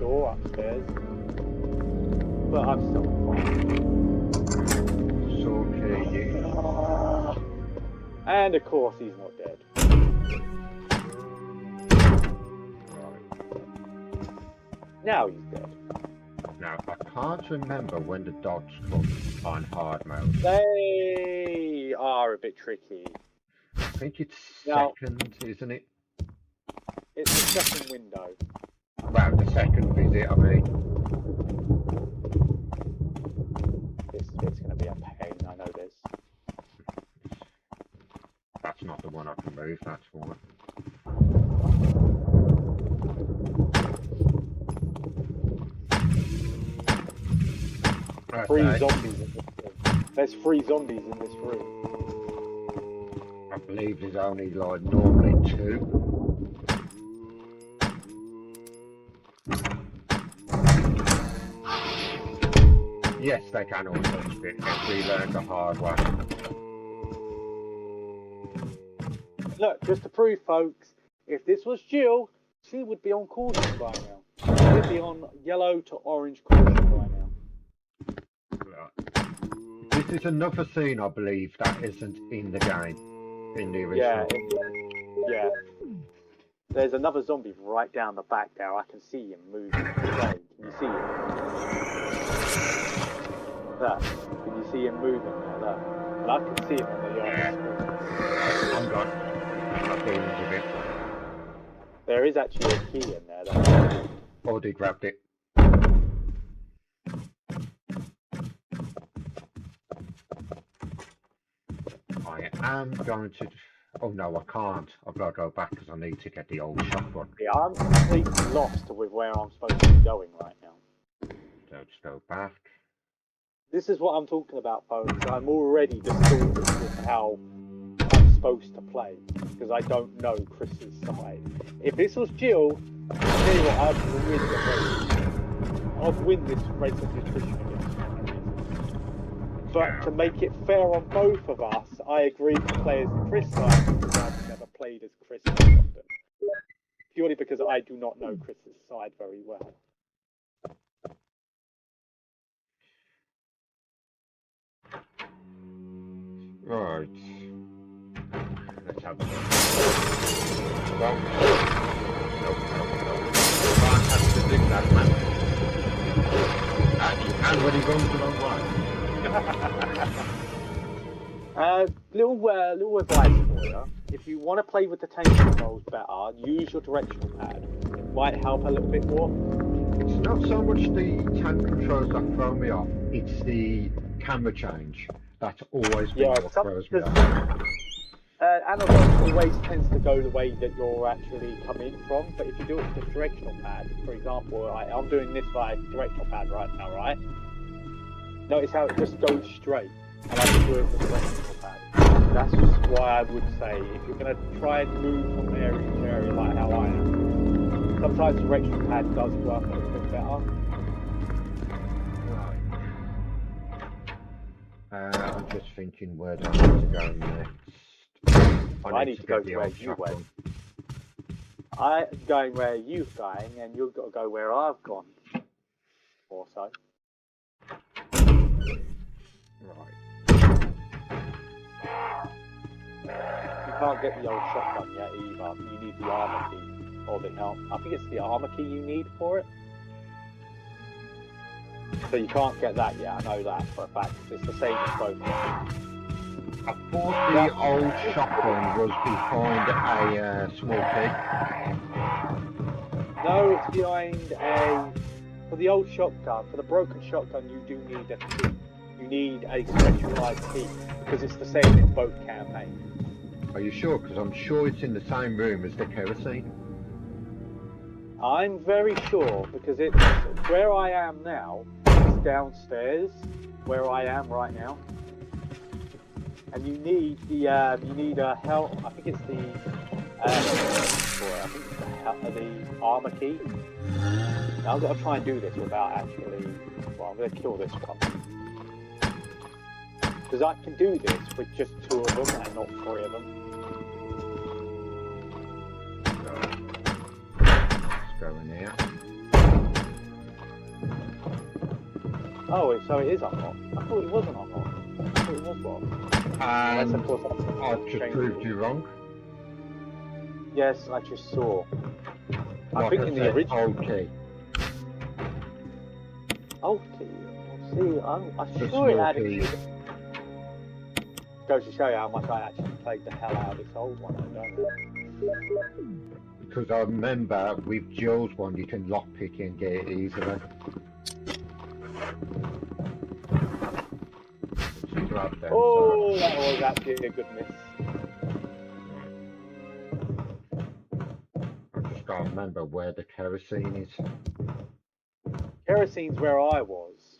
door upstairs. But I'm still fine. So okay. And of course he's not dead. Now he's dead. Now, I can't remember when the dogs come on hard mode. They are a bit tricky. I think it's Now, second, isn't it? it's the second window. Well, the second visit, I mean. This bit's going to be a pain, I know this. That's not the one I can move, that's one. Three zombies in this room. There's 3 zombies in this room. I believe there's only like normally 2. Yes, they can all touch it if we learn the hard way. Look, just to prove, folks, if this was Jill, she would be on caution by now. She would be on yellow to orange caution by now. This is another scene, I believe, that isn't in the game. In the original. Yeah. There's another zombie right down the back there. I can see him moving. Can you see him? There. Can you see him moving there? There. And I can see him on the other screen. I'm gone. I'm dealing with it. There is actually a key in there. Though. Already grabbed it. I am going to... Oh no, I can't. I've got to go back because I need to get the old shotgun. Yeah, I'm completely lost with where I'm supposed to be going right now. So just go back. This is what I'm talking about, folks. I'm already distorted with how I'm supposed to play because I don't know Chris's side. If this was Jill, I'll tell you what, I'd win the race. I'd win this race of nutrition against her. But to make it fair on both of us, I agreed to play as Chris side because I've never played as Chris very often. Purely because I do not know Chris's side very well. Right. Let's have a look. Well, no. Can't have to dig that, man. And when he runs the wrong way. Little advice for you. If you want to play with the tank controls better, use your directional pad. It might help a little bit more. It's not so much the tank controls that throw me off, it's the camera change. That's always been what throws me off. Analog always tends to go the way that you're actually coming from, but if you do it with the directional pad, for example, I'm doing this by directional pad right now, right? Notice how it just goes straight, and I can do it with the directional pad. That's just why I would say, if you're going to try and move from area to area like how I am, sometimes the directional pad does work a little bit better. I'm just thinking where do I need to go next. I need to go where you went. I'm going where you're going, and you've got to go where I've gone. Or so. Right. You can't get the old shotgun yet either. You need the armor key. Or the I think it's the armor key you need for it. So you can't get that yet, I know that for a fact. It's the same as both. I thought the old shotgun was behind a small key. No, it's behind a... For the old shotgun, for the broken shotgun, you do need a key. You need a specialized key, because it's the same in both campaigns. Are you sure? Because I'm sure it's in the same room as the kerosene. I'm very sure, because it's where I am now, it's downstairs, where I am right now. And you need the, I think it's the, the armor key. Now I've got to try and do this without actually, well, I'm going to kill this one. Because I can do this with just 2 of them and not 3 of them. Let's go in here. Oh, so it is unlocked. I thought it wasn't unlocked. I thought it was locked. And Of course, I've just proved you wrong. Yes, I just saw. Like I think in the original. Old key. Old key. See, I'm sure it had a key. Goes to show you how much I actually played the hell out of this old one, don't it? Because I remember with Jill's one, you can lockpick and get it easily. Oh, that was actually a good miss. I just can't remember where the kerosene is. Kerosine's where I was.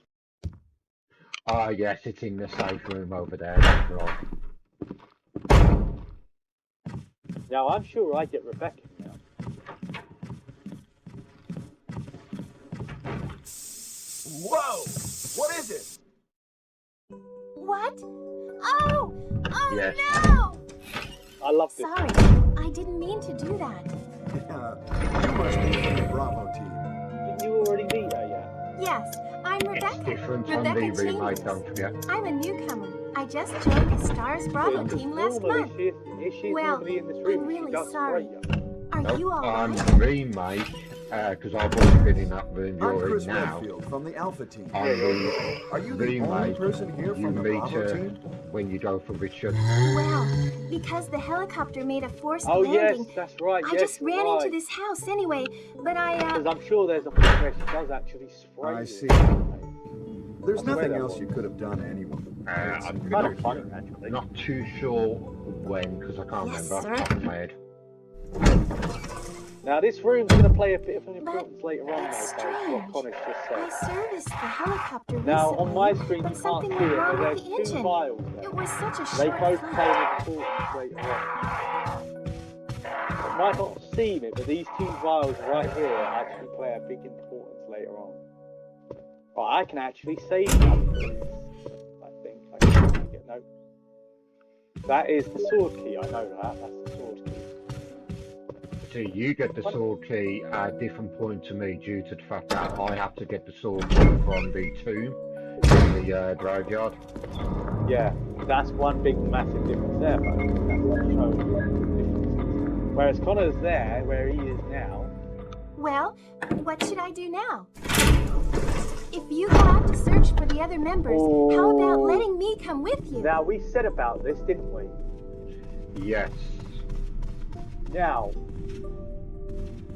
Ah, yes, it's in the safe room over there. That's right. Now, I'm sure I get Rebecca now. Whoa! What is it? What? Oh! Oh yes. no! I love this. Sorry, I didn't mean to do that. You must be from the Bravo team. Didn't you already meet her yet? Yes, I'm Rebecca. It's different Rebecca on the Chambers. remake, don't forget. I'm a newcomer. I just joined the Stars Bravo team last month. If she's Well, normally in this room, I'm really she does sorry. spray you. Are you all On right? remake, because I've always been in that room I'm you're Chris in now. Redfield from the Alpha team. On the Are you the only remake, person here you from the meet Bravo her team? when you go for Richard. Well, because the helicopter made a forced Oh landing, yes, that's right. I just ran into this house anyway, but Because I'm sure there's a point where she does actually spray I you. see. There's nothing else you could have done anyway. I'm Kind of funny, actually. not too sure when, because I can't Yes, remember off the top of my head. Now this room's going to play a bit of an importance later on, it's though, what strange. Connor's just I said. serviced the helicopter Now recently, on my screen you but can't something see went it, wrong but with there's the two engine. files there. It was such a They short both flight. play an importance later on. You might not have seen it, but these two vials right here actually play a big importance later on. Well, I can actually save that. I think I can make it. No. That is the sword key, I know that. That's the sword key. See, you get the sword key at a different point to me due to the fact that I have to get the sword key from the tomb in the graveyard. Yeah, that's one big massive difference there, but that's what shows the difference. Whereas Connor's there, where he is now. Well, what should I do now? If you go out to search for the other members, how about letting me come with you? Now, we said about this, didn't we? Yes. Now,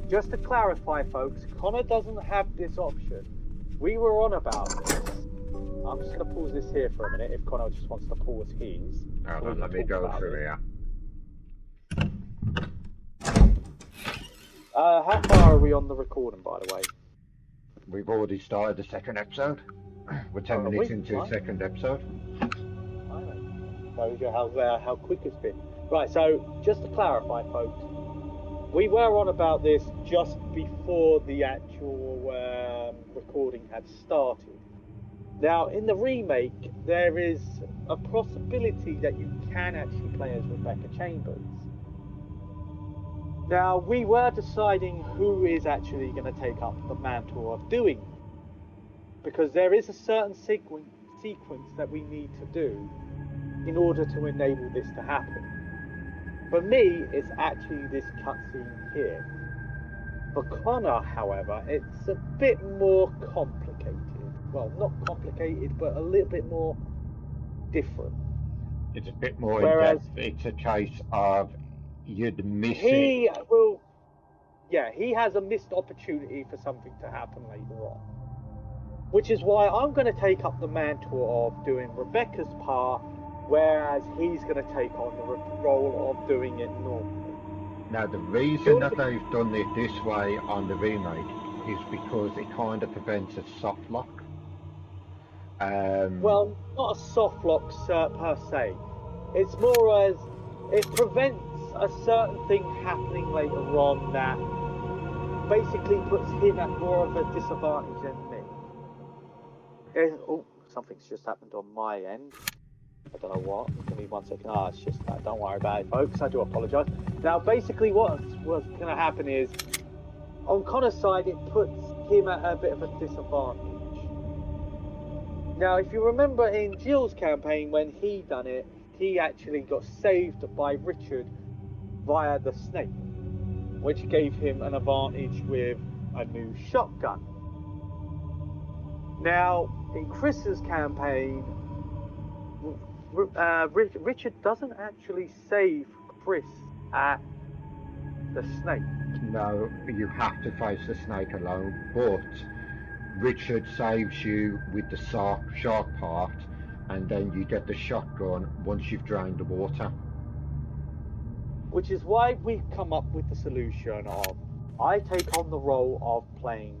just to clarify, folks, Connor doesn't have this option. We were on about this. I'm just going to pause this here for a minute if Connor just wants to pause his. Hold on, let me go through here. How far are we on the recording, by the way? We've already started the second episode. We're 10 minutes into the second episode. There we go, how quick it's been. Right, so just to clarify, folks, we were on about this just before the actual recording had started. Now, in the remake, there is a possibility that you can actually play as Rebecca Chambers. Now, we were deciding who is actually going to take up the mantle of doing it, because there is a certain sequence that we need to do in order to enable this to happen. For me, it's actually this cutscene here. For Connor, however, it's a bit more complicated. Well, not complicated, but a little bit more different. It's a bit more in-depth. It's a case of you'd miss it. He has a missed opportunity for something to happen later on. Which is why I'm going to take up the mantle of doing Rebecca's part, whereas he's going to take on the role of doing it normally. Now, the reason that they've done it this way on the remake is because it kind of prevents a soft lock. Well, not a soft lock per se. It's more as it prevents a certain thing happening later on that basically puts him at more of a disadvantage than me. Oh, something's just happened on my end. I don't know what. Give me 1 second. It's just that. Don't worry about it, folks. I do apologise. Now, basically, what's going to happen is, on Connor's side, it puts him at a bit of a disadvantage. Now, if you remember in Jill's campaign, when he done it, he actually got saved by Richard via the snake, which gave him an advantage with a new shotgun. Now, in Chris's campaign, Richard doesn't actually save Chris at the snake. No, you have to face the snake alone, but Richard saves you with the shark part, and then you get the shotgun once you've drained the water. Which is why we've come up with the solution of I take on the role of playing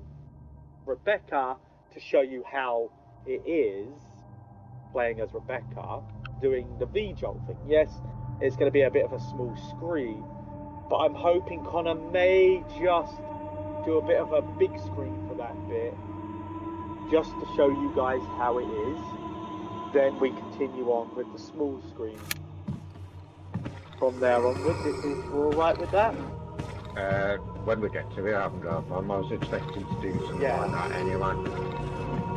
Rebecca to show you how it is playing as Rebecca, doing the V-Jolt thing. Yes, it's going to be a bit of a small screen, but I'm hoping Connor may just do a bit of a big screen for that bit, just to show you guys how it is. Then we continue on with the small screen from there onwards, if we're alright with that. When we get to it, I haven't got a problem. I was expecting to do something like that anyway.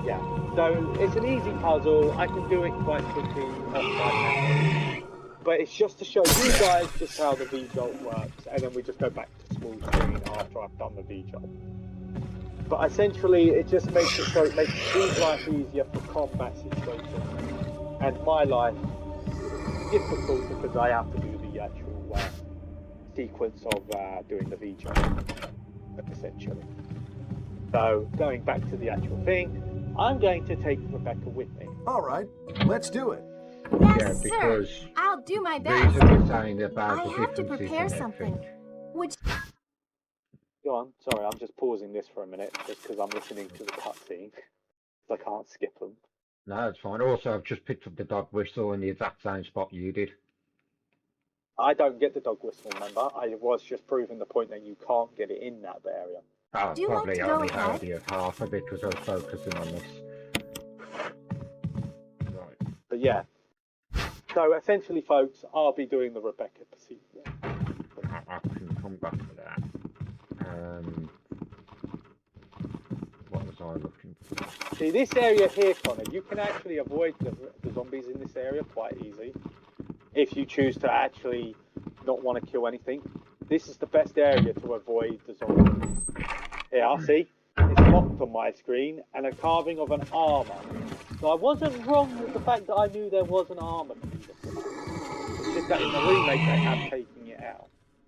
Yeah, so it's an easy puzzle. I can do it quite quickly off my memory. But it's just to show you guys just how the V-Jolt works, and then we just go back to small screen after I've done the V-Jolt. But essentially, it just makes it so it makes his life easier for combat situations, and my life difficult because I have to do the actual sequence of doing the V-Jolt, essentially. So, going back to the actual thing, I'm going to take Rebecca with me. All right, let's do it. Yes, Yeah, sir. because I'll do my best. reason is saying about I the have to differences prepare and something. everything. Which Go on, sorry, I'm just pausing this for a minute just because I'm listening to the cutscene. I can't skip them. No, it's fine. Also, I've just picked up the dog whistle in the exact same spot you did. I don't get the dog whistle, remember? I was just proving the point that you can't get it in that area. Oh, Do you like probably to go only ahead? heard you half of it because I was focusing on this. Right. But yeah. So essentially, folks, I'll be doing the Rebecca procedure. I can come back to that. What was I looking for? See, this area here, Connor, you can actually avoid the zombies in this area quite easy. If you choose to actually not want to kill anything. This is the best area to avoid the zombies. Yeah, see? It's locked on my screen, and a carving of an armour. So I wasn't wrong with the fact that I knew there was an armour. It's just that in the remake they have taken it out.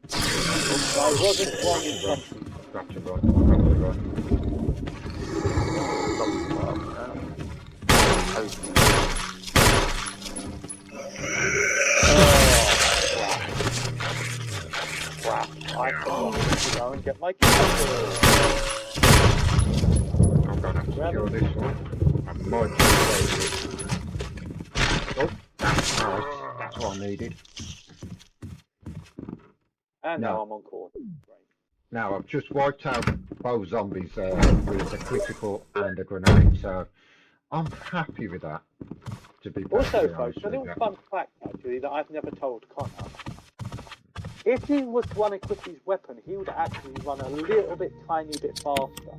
So I wasn't wrong in something. Gotcha, right. I forgot to go and get my camera. I'm gonna have to kill this one. I might just save it. Oh, that's nice. That's what I needed. And No. now I'm on court. Great. Now, I've just wiped out both zombies with a critical and a grenade, so I'm happy with that. To be Also, perfectly folks, honest a with little you. fun fact actually that I've never told Connor. If he was to unequip his weapon, he would actually run a little bit, tiny bit faster.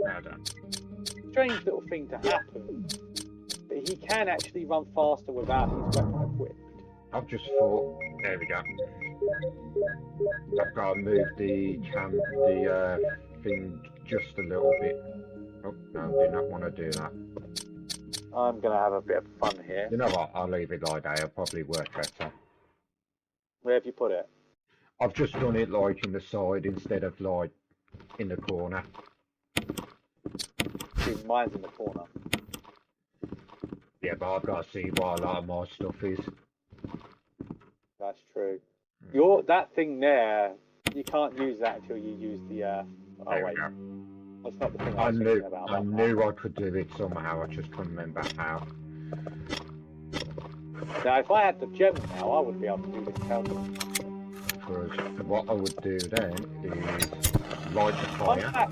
Now done. Strange little thing to happen, but he can actually run faster without his weapon equipped. I've just thought, there we go. I've got to move the thing just a little bit. Oh, no, did not want to do that. I'm going to have a bit of fun here. You know what, I'll leave it like that, it'll probably work better. Where have you put it? I've just done it like in the side instead of like in the corner. See, mine's in the corner. Yeah, but I've got to see what a lot of my stuff is. That's true. That thing there, you can't use that until you use the. Oh There we wait, go. that's not the thing I was knew, thinking about. I knew I could do it somehow, I just couldn't remember how. Now, if I had the gem now, I would be able to do this puzzle. Because what I would do then is light the fire.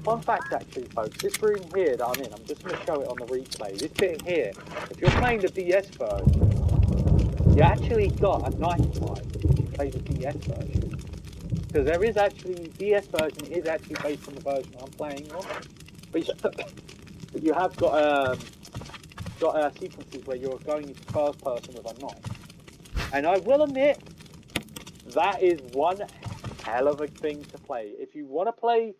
Fun fact actually, folks, this room here that I'm in, I'm just going to show it on the replay. This bit here, if you're playing the DS version, you actually got a knife fight if you play the DS version. because there is actually DS version is actually based on the version I'm playing on. But you have got sequences where you're going into first person with a knife, and I will admit that is one hell of a thing to play. If you want to play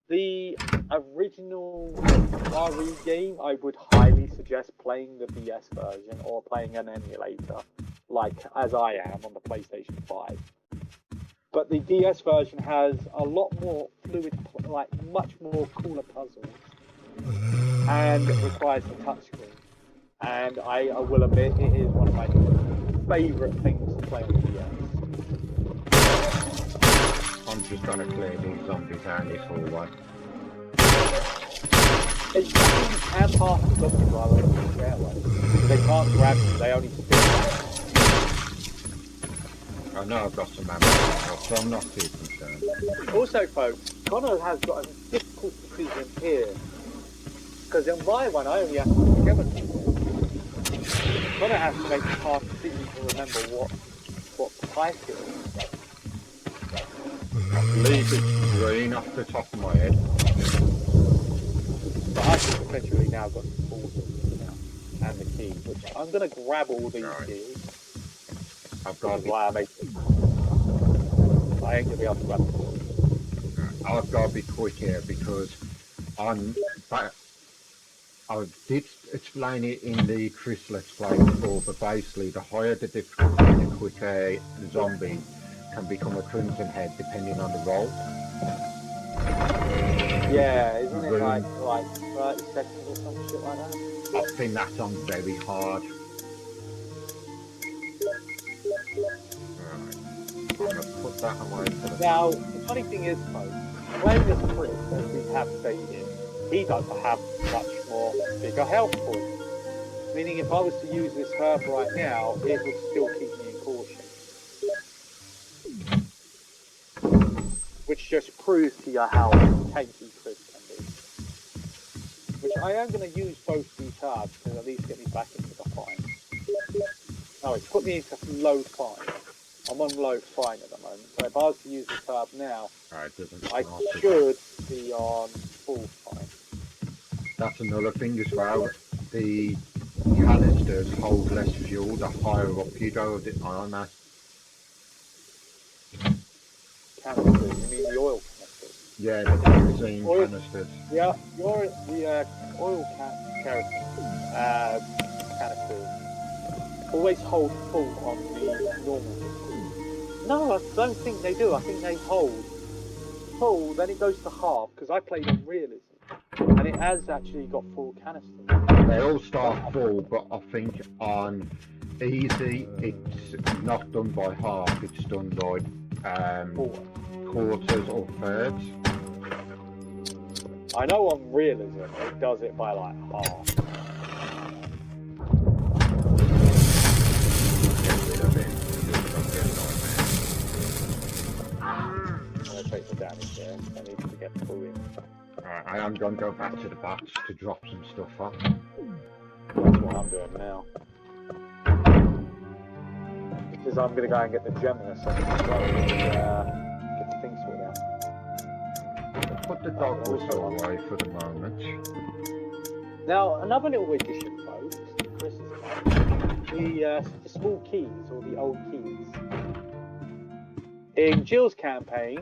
the original RE game, I would highly suggest playing the DS version or playing an emulator, like as I am on the PlayStation 5. But the DS version has a lot more fluid, like much more cooler puzzles, and it requires a touchscreen. And I will admit, it is one of my favourite things to play on the DS. I'm just gonna clear these zombies down this hallway. It's and pass the zombies while they're on the stairway. They can't grab you, they only spin. I know I've got some ammo myself, so I'm not too concerned. Also, folks, Connor has got a difficult decision here. Because in my one, I only have to do chemicals. Connor has to make a hard decision to remember what pipe it is. I believe it's green off the top of my head. But I've essentially now got the balls now, and the key, which I'm going to grab all these keys. I've got That's why I make it. I ain't going to be able to grab them. I've got to be quick here because I did explain it in the Chris Let's Play before, but basically the higher the difficulty, the quicker the zombie can become a Crimson Head depending on the role. Yeah, isn't it like 30 seconds or some shit like that? I think that's on very hard. Right. I'm going to put that away for the... Now, the funny thing is, folks, playing this Chris, as we have stated, he doesn't have much more bigger health points. Meaning if I was to use this herb right now, it would still keep me in caution. Which just proves to you how tanky Chris can be. Which I am going to use both these herbs to at least get me back into the fight. Oh, it's put me into low fine. I'm on low fine at the moment, so if I was to use this herb now, I should be on full fine. That's another thing as well. The canisters hold less fuel the higher up you go on that. Canisters, you mean the oil canisters? Yeah, the kerosene canisters. Yeah, the oil canisters always hold full on the normal. No, I don't think they do. I think they hold full, then it goes to half, because I played on realism, and it has actually got full canisters. They all start full, but I think on easy, it's not done by half, it's done by quarters or thirds. I know on realism, it does it by like half. Take the damage there. I need to get through it. Alright, I am going to go back to the box to drop some stuff off. That's what I'm doing now. Because I'm going to go and get the gem in a second as well and get the things sorted out. Put the dog whistle away for the moment. Now, another little addition, folks, to Chris's game, the small keys, or the old keys. In Jill's campaign,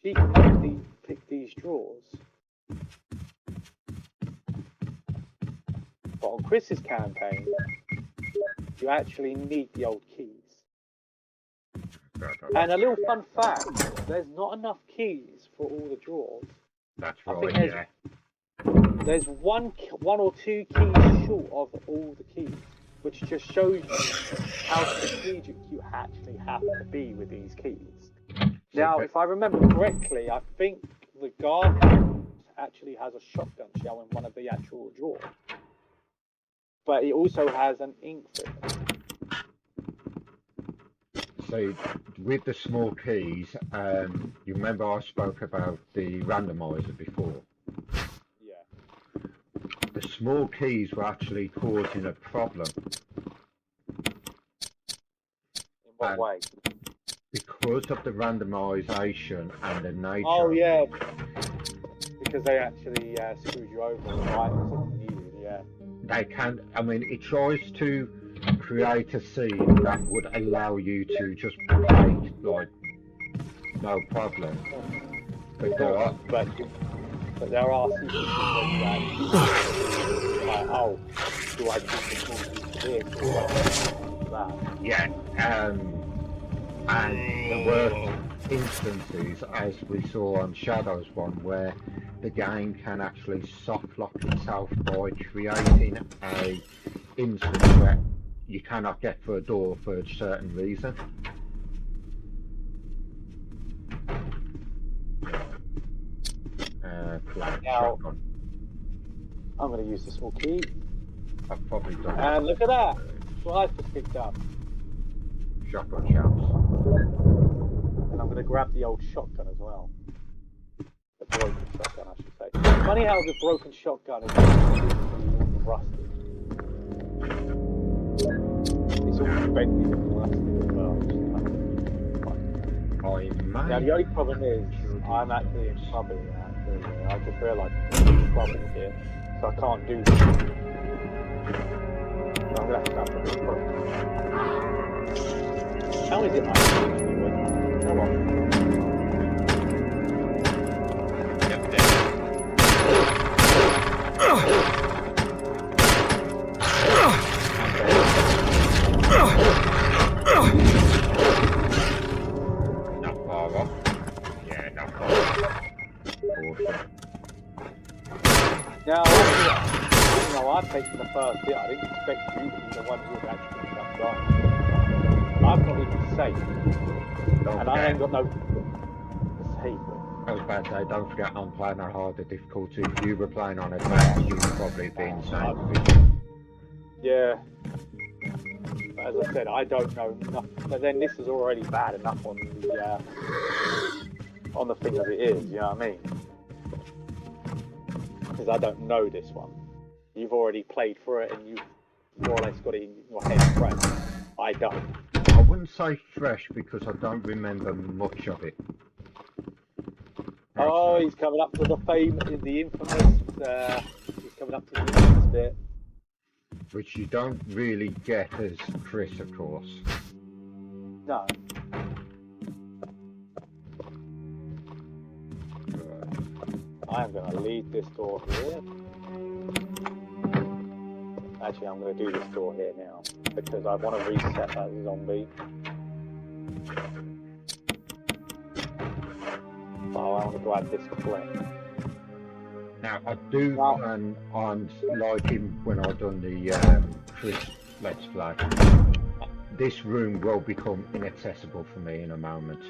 she can pick these drawers. But on Chris's campaign, you actually need the old keys. And a little fun fact, there's not enough keys for all the drawers. That's right, yeah. There's one or two keys short of all the keys, which just shows you how strategic you actually have to be with these keys. Now, if I remember correctly, I think the guard actually has a shotgun shell in one of the actual drawers. But it also has an ink fit. So, with the small keys, you remember I spoke about the randomizer before? Yeah. The small keys were actually causing a problem. In what way? Because of the randomization and the nature. Oh yeah, because they actually screwed you over with items that you needed. Yeah. They can. I mean, it tries to create a scene that would allow you to just play like no problem. But there are. But there are sequences where you actually like, oh, do I keep the small here? That. Yeah. And there were instances, as we saw on Shadows one, where the game can actually soft lock itself by creating a instance where you cannot get through a door for a certain reason. Shotgun. I'm going to use the small key. I've probably done it. And look at that! That's what I've just picked up. Shotgun shells. And I'm going to grab the old shotgun as well. The broken shotgun, I should say. Funny how the broken shotgun is literally rusted. It's all bendy and rusted as well. Now the only problem is, I'm actually in trouble now. I just realised I'm in trouble here, so I can't do this. So I'm going to have to come to this problem. How is it I can come on? Not far off. Yeah, not far off. Now, I've taken the first hit. I didn't expect you to be the one who would actually end up dying. I'm not even safe. And I ain't got no save. I was about to say, don't forget I'm playing on harder difficulty. If you were playing on advanced, you'd probably be in the same position. Yeah. But as I said, I don't know nothing. But then this is already bad enough on the thing as it is, you know what I mean? Because I don't know this one. You've already played for it and you've more or less got it in your head fresh. I don't. I wouldn't say fresh because I don't remember much of it. Oh, he's coming up to the infamous, he's coming up to the infamous bit. Which you don't really get as Chris, of course. No. I am going to leave this door here. Actually, I'm going to do this door here now, because I want to reset that zombie. Oh, I want to grab this flame. Now, I do plan on, like him when I've done the Chris Let's Play, this room will become inaccessible for me in a moment.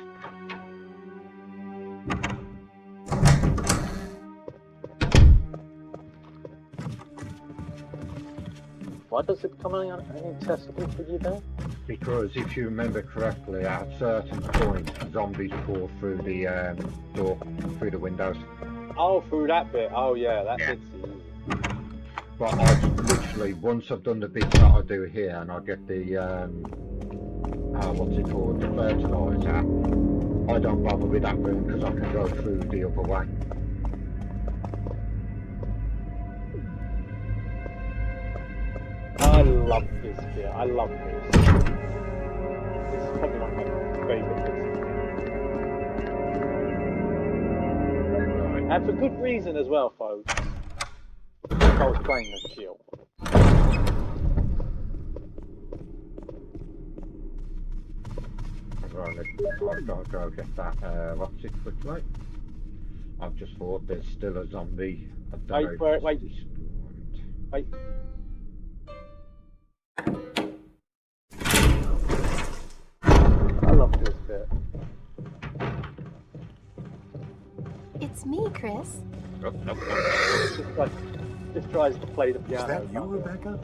Why does it become inaccessible for you then? Because if you remember correctly, at a certain point, zombies pour through the door, through the windows. Oh, through that bit. Oh yeah, that bit's easy. But I literally, once I've done the bits that I do here, and I get the, what's it called, the fertilizer, I don't bother with that room because I can go through the other way. I love this bit. I love this. This is probably one of my favourite bits. And for good reason as well, folks. I was playing as Jill. Right, I've got to go get that, what's it quickly? I've just thought there's still a zombie. Wait. I love this bit. It's me, Chris. Just tries to play the piano. Is that you, Rebecca?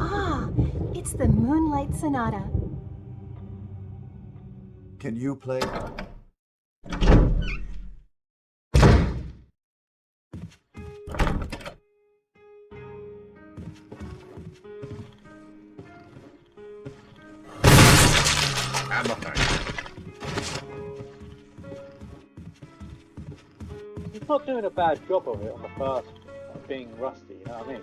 Ah, it's the Moonlight Sonata. Can you play? my face. He's not doing a bad job of it on the first being rusty, you know what I mean?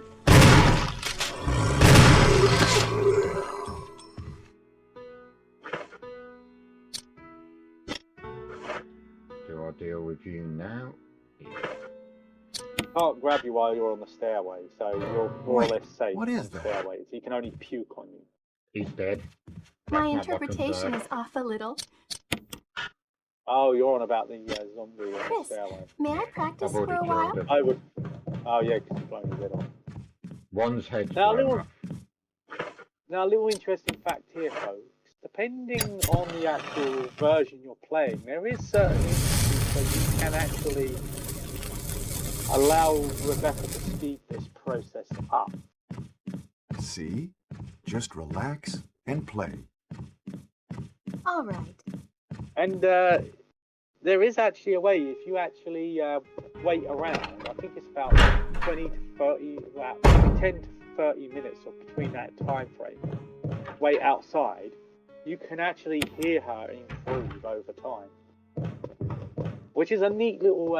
Do I deal with you now? Yeah. He can't grab you while you're on the stairway, so you're more or less safe what on is the that? stairways. He can only puke on you. He's dead. My That's not my interpretation concern. is off a little. Oh, you're on about the zombie on the Chris, stairway. may I practice I've for already a while? killed him. I would. Oh yeah, because you've blown his head off. One's head's Now, blown little- off. Now, a little interesting fact here, folks. Depending on the actual version you're playing, there is certain instances where you can actually allow Rebecca to speed this process up. See? Just relax and play. All right. And there is actually a way, if you actually wait around, I think it's about 20 to 30, about 10 to 30 minutes or between that time frame, wait outside, you can actually hear her improve over time. Which is a neat little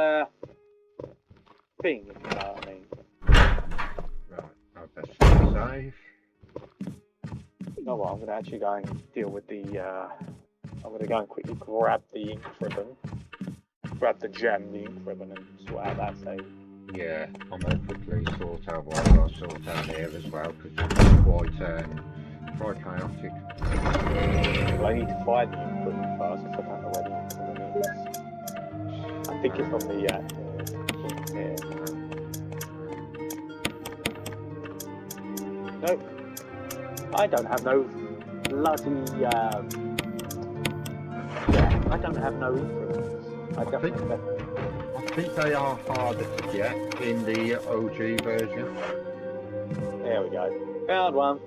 thing, if you know what I mean. Right, I'll best save. You know what, I'm going to actually go and deal with the... I'm going to go and quickly grab the ink ribbon. Grab the gem, the ink ribbon, and sort out that save. Yeah, I'm going to quickly sort out what I've got to sort out here as well, because it's quite chaotic. Well, I need to find the ink ribbon first, because I don't know where the ink ribbon is. I think it's on the thing here. Nope. I don't have no bloody... yeah, I don't have no ink ribbons. I think they are harder to get in the OG version. There we go. Found one.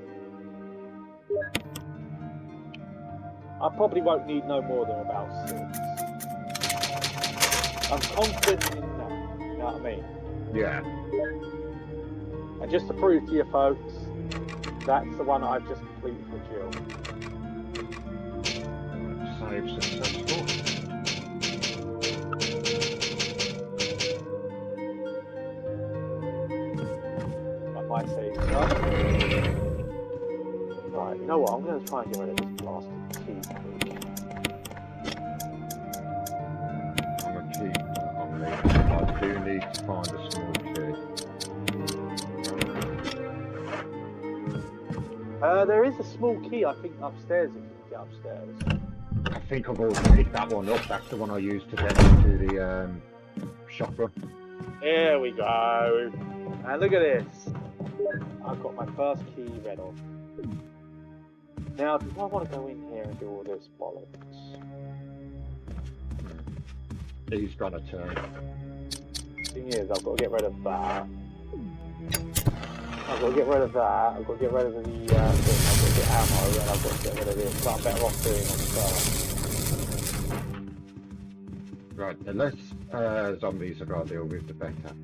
I probably won't need no more than about 6. I'm confident in that, you know what I mean? Yeah. And just to prove to you folks, that's the one I've just completed for Jill. Save successful. I might say stuff. Right, you know what? I'm going to try and get rid of this blasted key. I'm going to keep on me. I do need to find a small key. There is a small key, I think, upstairs if you can get upstairs. I think I've already picked that one up. That's the one I used to get into the shop room. There we go. And look at this. I've got my first key read off. Now, do I want to go in here and do all this bollocks? He's gonna turn. Thing is, I've got to get rid of that. I've got to get rid of that. I've got to get rid of the thing. I've got to get ammo, and I've got to get rid of this. So I'm better off doing it first. Right, the less zombies I've got to deal with, the better.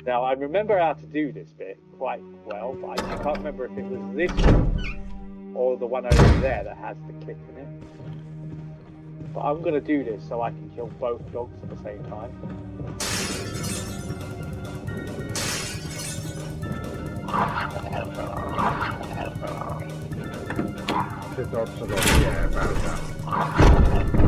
Now, I remember how to do this bit quite well, but I just can't remember if it was this one or the one over there that has the click in it. But I'm going to do this so I can kill both dogs at the same time. The dogs are not yeah about that.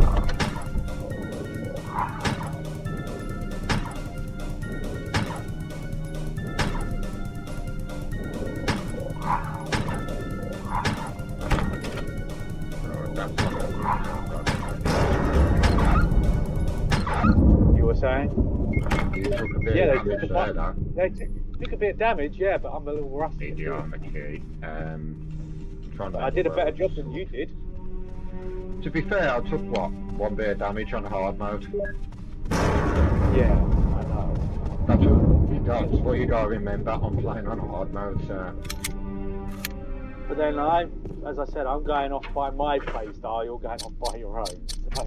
You were saying? You took a bit Yeah, of they damage took there, though. They took a bit of damage, yeah, but I'm a little rusty. Need the armor key. Trying to I did a better job than you did. To be fair, I took what? 1 bit of damage on hard mode. Yeah, I know. That's what you gotta remember. I'm playing on hard mode, so. But then as I said, I'm going off by my playstyle, you're going off by your own. So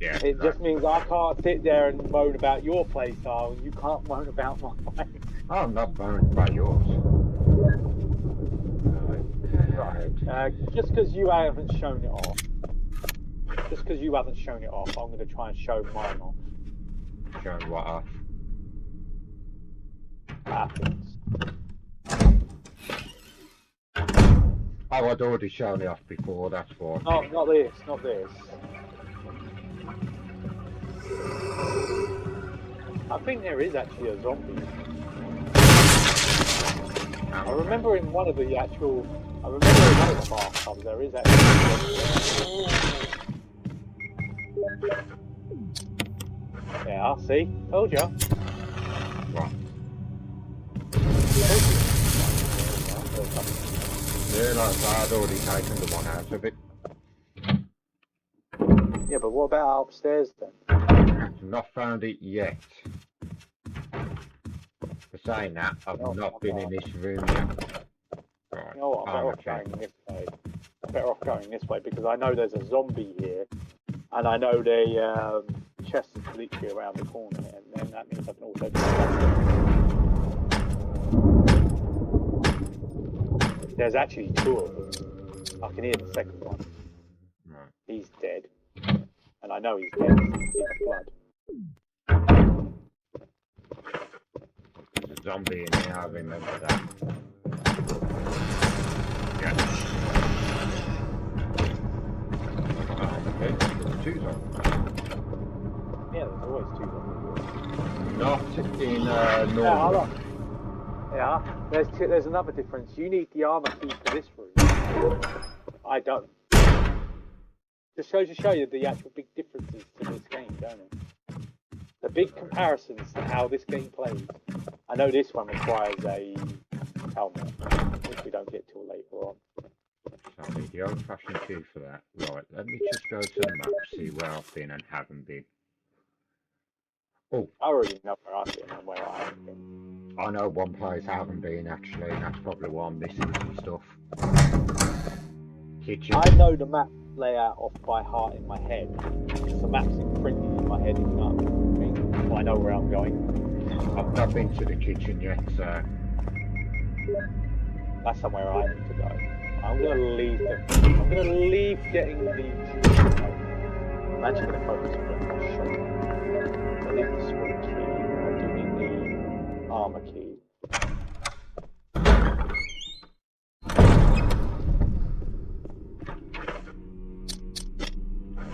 Yeah. it just means I can't sit there and moan about your playstyle, and you can't moan about mine. I'm not bound by yours. Right. Right. Just because you haven't shown it off. I'm going to try and show mine off. Show what off? Happens. Oh, I'd already shown it off before, that's why. No, not this. Not this. I think there is actually a zombie. I remember in one of the bathtubs there is actually a zombie. Yeah, see? Told you. What? Realised I'd already taken the one out of it. Yeah, but what about upstairs then? I've not found it yet. For saying that, I've not been in this room yet. Right. You know what, I'm better off going this way because I know there's a zombie here and I know the chest is literally around the corner and then that means I can also do that. There's actually two of them. I can hear the second one. Right. He's dead. And I know he's dead because I can see the blood. There's a zombie in here, I remember that. Yeah. Okay, there's two zombies. Yeah, there's always two zombies. Not in normal. Yeah, there's another difference. You need the armor key for this room. I don't. Just shows to show you the actual big differences to this game, don't it? The big comparisons to how this game plays. I know this one requires a helmet, which we don't get till later on. So I need the old-fashioned key for that. Right, let me just go to the map, see where I've been and haven't been. Oh, I already know where I've been and where I haven't been. I know one place I haven't been actually, and that's probably why I'm missing some stuff. Kitchen. I know the map layout off by heart in my head. The map's imprinted in my head, you know what I mean? So I know where I'm going. I've not been to the kitchen yet, so... That's somewhere I need to go. I'm gonna leave getting the... I'm actually gonna focus on getting my shot. I leave the small key, I do need the armor key.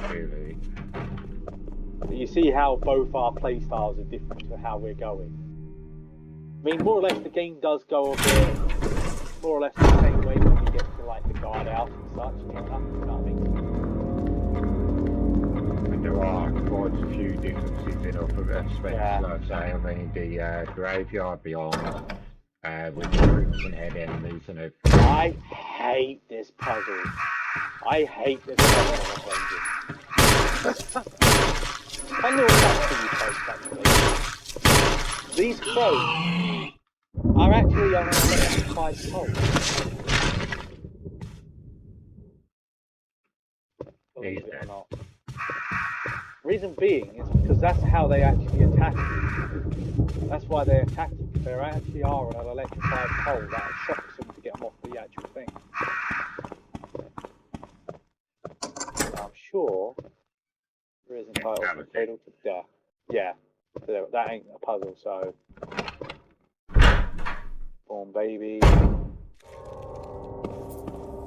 Really? You see how both our playstyles are different to how we're going. I mean, more or less the game does go a bit, more or less the same way when we get to like the guardhouse and such, you know what I mean? And there are quite a few differences in upper aspects, I'd say. I mean, the graveyard beyond, with the roots and head enemies and everything. I hate this puzzle. I hate this puzzle of dungeon. I know what's actually folks, actually. These crows are actually on an electrified pole. Believe it or not. Reason being is because that's how they actually attack you. That's why they attack you. They actually are on an electrified pole that shocks them to get them off the actual thing. I'm sure there is entitled from Cradle to Death. Yeah, so that ain't a puzzle, so... Born baby.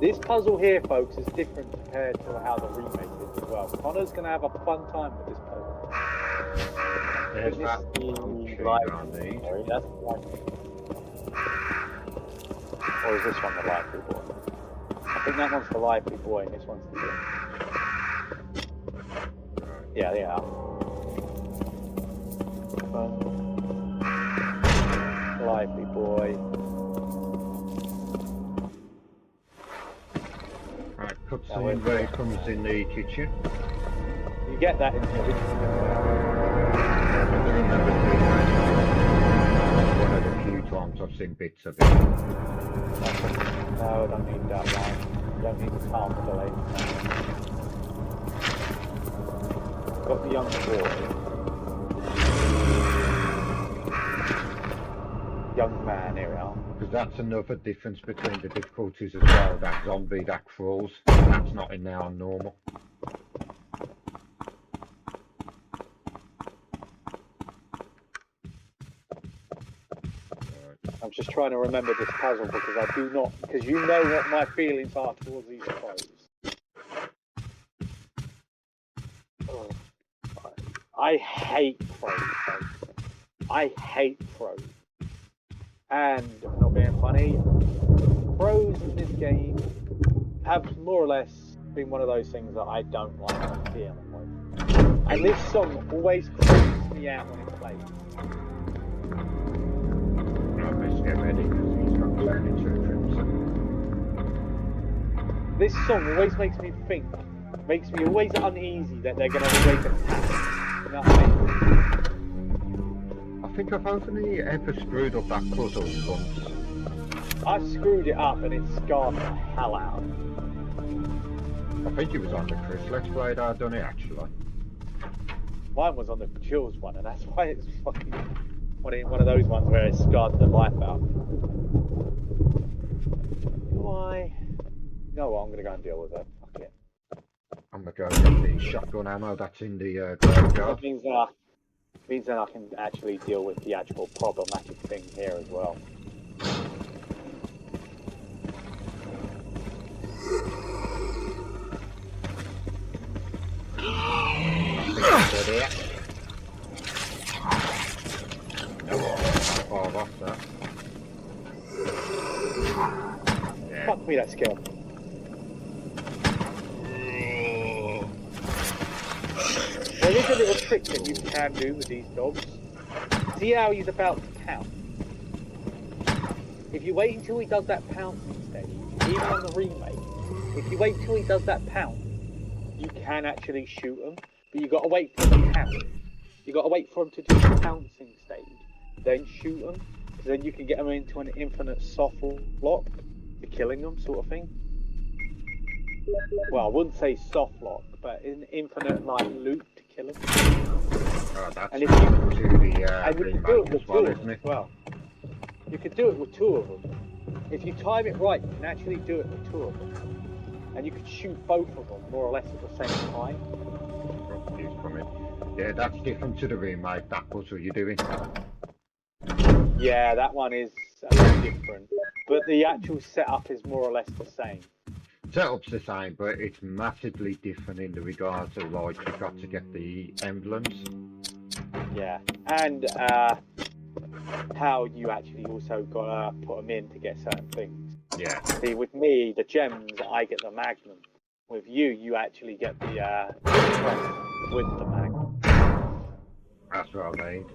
This puzzle here, folks, is different compared to how the remake is as well. Connor's going to have a fun time with this puzzle. There's that That's the lively. Or is this one the lively boy? I think that one's the lively boy and this one's the young. Yeah, they are. Lively boy. Right, cutscene where he comes in the kitchen. You get that in the original. One of the few times I've seen bits of it. No, I don't need that line. I don't need the time delay. Got the young boy. Young man, here we are. Because that's another difference between the difficulties as well. That zombie that crawls, that's not in there on normal. I'm just trying to remember this puzzle because I do not, because you know what my feelings are towards these pros. Oh, I hate pros, folks. I hate pros. And, not being funny, pros in this game have more or less been one of those things that I don't like dealing with. And this song always creeps me out when it plays. Let's get ready because he's got turned into a crimson. This song always makes me think, makes me always uneasy that they're going to always attack. You know what I mean? I think I've only ever screwed up that puzzle once. I've screwed it up and it scarred the hell out of me. I think it was on the Chris Let's Play that I'd done it actually. Mine was on the Jules one, and that's why it's fucking one of those ones where it scarred the life out. Why? You know what? I'm gonna go and deal with it. Fuck it. I'm gonna go get the shotgun ammo that's in the graveyard. That means that I can actually deal with the actual problematic thing here as well. Fuck me, that skill. There is a little trick that you can do with these dogs. See how he's about to pounce? If you wait until he does that pouncing stage, even on the remake, if you wait until he does that pounce, you can actually shoot him, but you gotta wait for the pounce. You gotta wait for him to do the pouncing stage, then shoot him, because then you can get him into an infinite soft lock to killing them, sort of thing. Well, I wouldn't say soft lock, but an infinite like loop to kill him. Oh, that's And if you to the and you can do it with as two well, of isn't them it? as well. You could do it with two of them. If you time it right, you can actually do it with two of them. And you could shoot both of them more or less at the same time. Confused from it. Yeah, that's different to the remake. That puzzle you're doing. Yeah, that one is a little different. But the actual setup is more or less the same. Setup's the same, but it's massively different in the regards of like you've got to get the emblems. Yeah. And how you actually also gotta put them in to get certain things. Yeah. See, with me, the gems, I get the magnum. With you, you actually get the with the magnum. That's what I mean.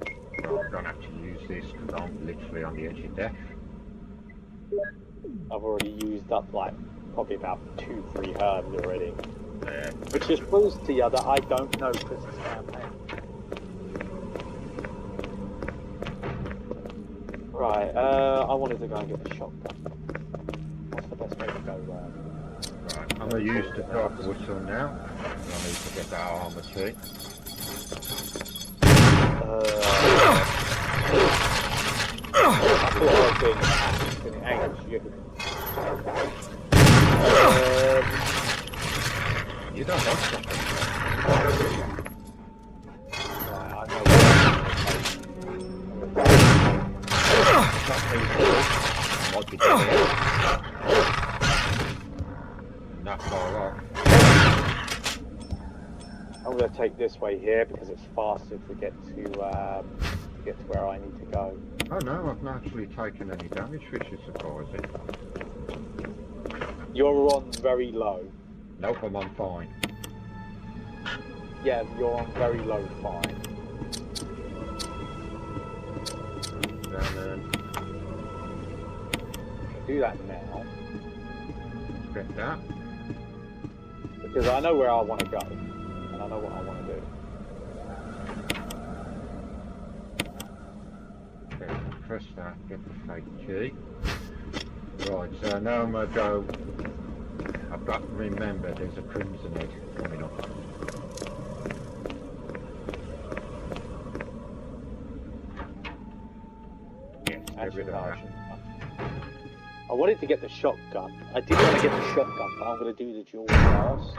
Well, I'm gonna have to use this because I'm literally on the edge of death. I've already used up like probably about 2-3 herbs already. Yeah. Which just proves to you that I don't know Chris's campaign. Right, I wanted to go and get the shotgun. What's the best way to go? Right, I'm gonna use the dark whistle now. I need to get that armor too. I thought I was doing an angle you. You don't want something. Right, I know Might be dead. Not far off. I'm going to take this way here because it's faster to get to where I need to go. Oh no, I've not actually taken any damage, which is surprising. You're on very low. Nope, I'm on fine. Yeah, you're on very low fine. Then Do that now get that. because I know where I want to go and I know what I want to do. Okay, press that, get the fake key. Right, so now I'm gonna go. I've got to remember there's a crimson egg coming up. Yes. Actually, bit no, of I that. shouldn't have. I wanted to get the shotgun. I did want to get the shotgun, but I'm going to do the duel first.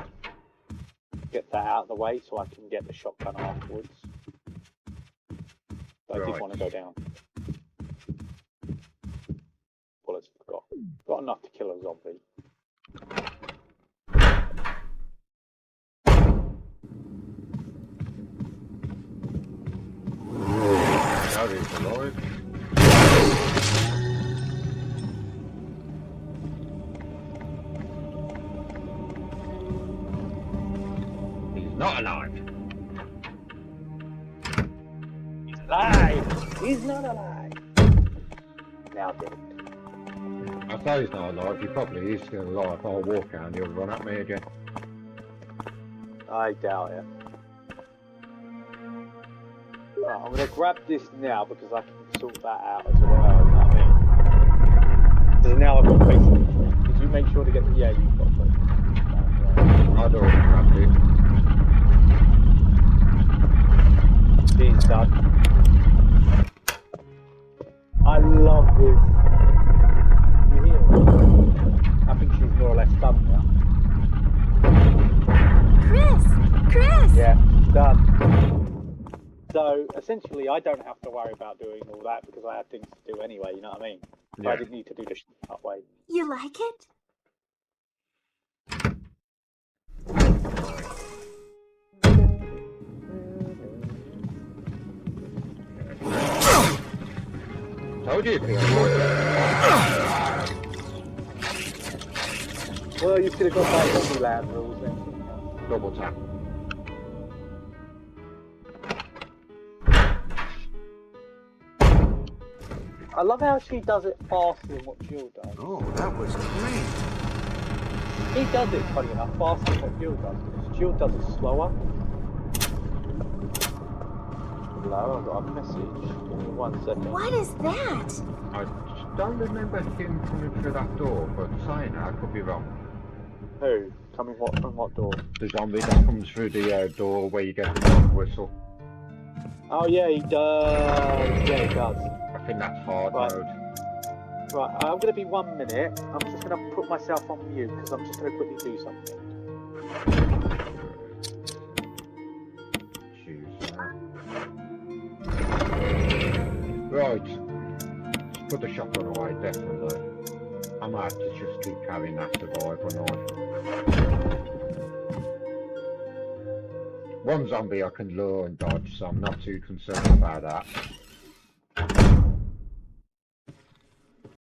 Get that out of the way so I can get the shotgun afterwards. But I did Right. want to go down. Bullets got enough to kill a zombie. Now he's alive. He's not alive. He's alive! He's not alive! Now dead. I say he's not alive. He probably is still alive. I'll walk out and he'll run at me again. I doubt it. Right, I'm going to grab this now because I can sort that out as well, you know what I mean? Because now I've got basically... Did you make sure to get... Yeah, you've got to. I'd already grabbed it. She's done. I love this. You hear it? I think she's more or less done now. Chris! Chris! Yeah, she's done. So, essentially, I don't have to worry about doing all that because I have things to do anyway, you know what I mean? So Yeah. I didn't need to do this that way. You like it? Told you it'd be alive. Well, you could have got that Zombieland rules then. Double tap. I love how she does it faster than what Jill does. Oh, that was great. He does it, funny enough, faster than what Jill does. Because Jill does it slower. Hello, I've got a message. Give me 1 second. What is that? I don't remember him coming through that door, but saying that, I could be wrong. Who? Coming what from what door? The zombie that comes through the door where you get the dog whistle. Oh yeah, he does. Yeah, he does. I think that's hard Right. mode. Right, I'm going to be 1 minute. I'm just going to put myself on mute because I'm just going to quickly do something. Choose that. Right. Let's put the shotgun away, definitely. I might have to just keep carrying that survival knife. One zombie I can lure and dodge, so I'm not too concerned about that.